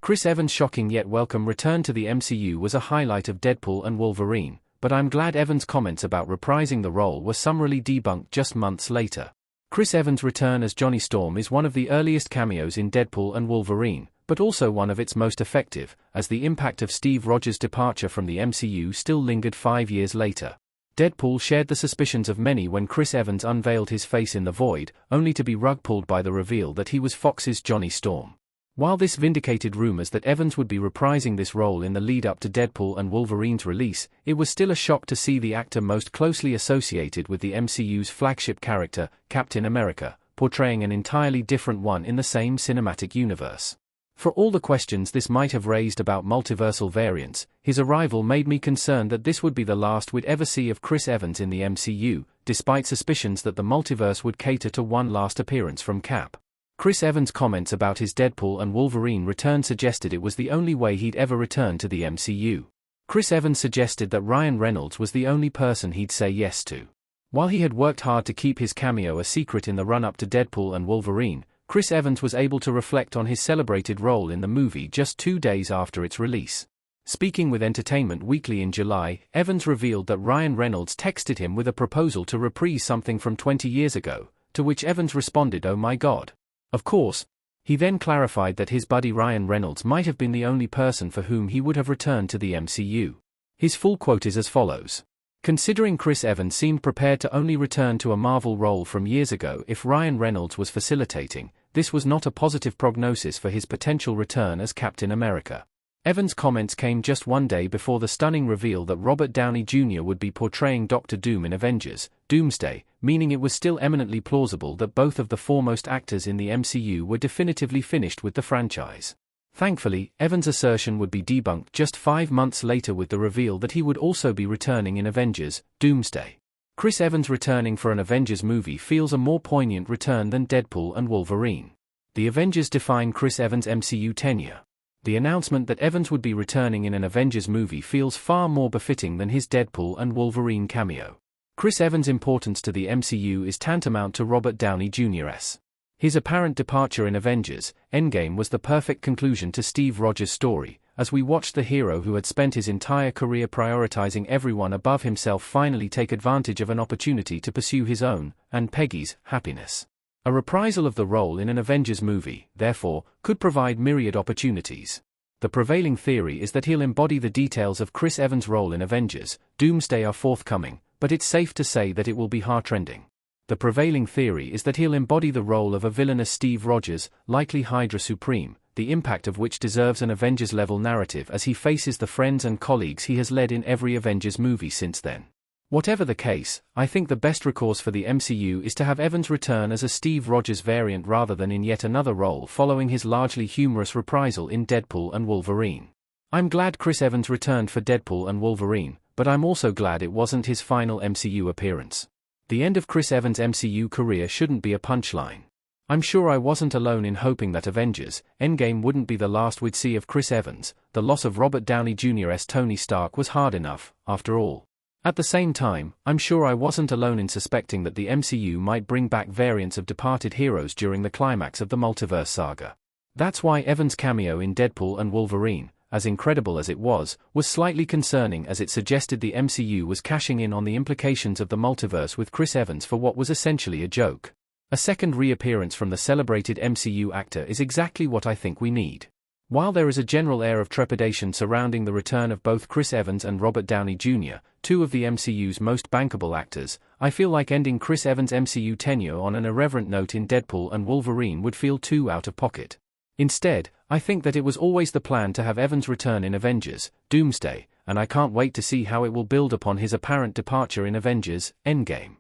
Chris Evans' shocking yet welcome return to the MCU was a highlight of Deadpool and Wolverine, but I'm glad Evans' comments about reprising the role were summarily debunked just months later. Chris Evans' return as Johnny Storm is one of the earliest cameos in Deadpool and Wolverine, but also one of its most effective, as the impact of Steve Rogers' departure from the MCU still lingered 5 years later. Deadpool shared the suspicions of many when Chris Evans unveiled his face in the void, only to be rug-pulled by the reveal that he was Fox's Johnny Storm. While this vindicated rumors that Evans would be reprising this role in the lead-up to Deadpool and Wolverine's release, it was still a shock to see the actor most closely associated with the MCU's flagship character, Captain America, portraying an entirely different one in the same cinematic universe. For all the questions this might have raised about multiversal variants, his arrival made me concerned that this would be the last we'd ever see of Chris Evans in the MCU, despite suspicions that the multiverse would cater to one last appearance from Cap. Chris Evans' comments about his Deadpool and Wolverine return suggested it was the only way he'd ever return to the MCU. Chris Evans suggested that Ryan Reynolds was the only person he'd say yes to. While he had worked hard to keep his cameo a secret in the run-up to Deadpool and Wolverine, Chris Evans was able to reflect on his celebrated role in the movie just 2 days after its release. Speaking with Entertainment Weekly in July, Evans revealed that Ryan Reynolds texted him with a proposal to reprise something from 20 years ago, to which Evans responded, "Oh my God." Of course. He then clarified that his buddy Ryan Reynolds might have been the only person for whom he would have returned to the MCU. His full quote is as follows. Considering Chris Evans seemed prepared to only return to a Marvel role from years ago if Ryan Reynolds was facilitating, this was not a positive prognosis for his potential return as Captain America. Evans' comments came just 1 day before the stunning reveal that Robert Downey Jr. would be portraying Doctor Doom in Avengers: Doomsday, meaning it was still eminently plausible that both of the foremost actors in the MCU were definitively finished with the franchise. Thankfully, Evans' assertion would be debunked just 5 months later with the reveal that he would also be returning in Avengers: Doomsday. Chris Evans returning for an Avengers movie feels a more poignant return than Deadpool and Wolverine. The Avengers define Chris Evans' MCU tenure. The announcement that Evans would be returning in an Avengers movie feels far more befitting than his Deadpool and Wolverine cameo. Chris Evans' importance to the MCU is tantamount to Robert Downey Jr.'s. His apparent departure in Avengers: Endgame was the perfect conclusion to Steve Rogers' story, as we watched the hero who had spent his entire career prioritizing everyone above himself finally take advantage of an opportunity to pursue his own, and Peggy's, happiness. A reprisal of the role in an Avengers movie, therefore, could provide myriad opportunities. The prevailing theory is that he'll embody the details of Chris Evans' role in Avengers: Doomsday are forthcoming, but it's safe to say that it will be heartrending. The prevailing theory is that he'll embody the role of a villainous Steve Rogers, likely Hydra Supreme, the impact of which deserves an Avengers-level narrative as he faces the friends and colleagues he has led in every Avengers movie since then. Whatever the case, I think the best recourse for the MCU is to have Evans return as a Steve Rogers variant rather than in yet another role following his largely humorous reprisal in Deadpool and Wolverine. I'm glad Chris Evans returned for Deadpool and Wolverine, but I'm also glad it wasn't his final MCU appearance. The end of Chris Evans' MCU career shouldn't be a punchline. I'm sure I wasn't alone in hoping that Avengers: Endgame wouldn't be the last we'd see of Chris Evans. The loss of Robert Downey Jr.'s Tony Stark was hard enough, after all. At the same time, I'm sure I wasn't alone in suspecting that the MCU might bring back variants of departed heroes during the climax of the multiverse saga. That's why Evans' cameo in Deadpool and Wolverine, as incredible as it was slightly concerning, as it suggested the MCU was cashing in on the implications of the multiverse with Chris Evans for what was essentially a joke. A second reappearance from the celebrated MCU actor is exactly what I think we need. While there is a general air of trepidation surrounding the return of both Chris Evans and Robert Downey Jr., two of the MCU's most bankable actors, I feel like ending Chris Evans' MCU tenure on an irreverent note in Deadpool and Wolverine would feel too out of pocket. Instead, I think that it was always the plan to have Evans return in Avengers: Doomsday, and I can't wait to see how it will build upon his apparent departure in Avengers: Endgame.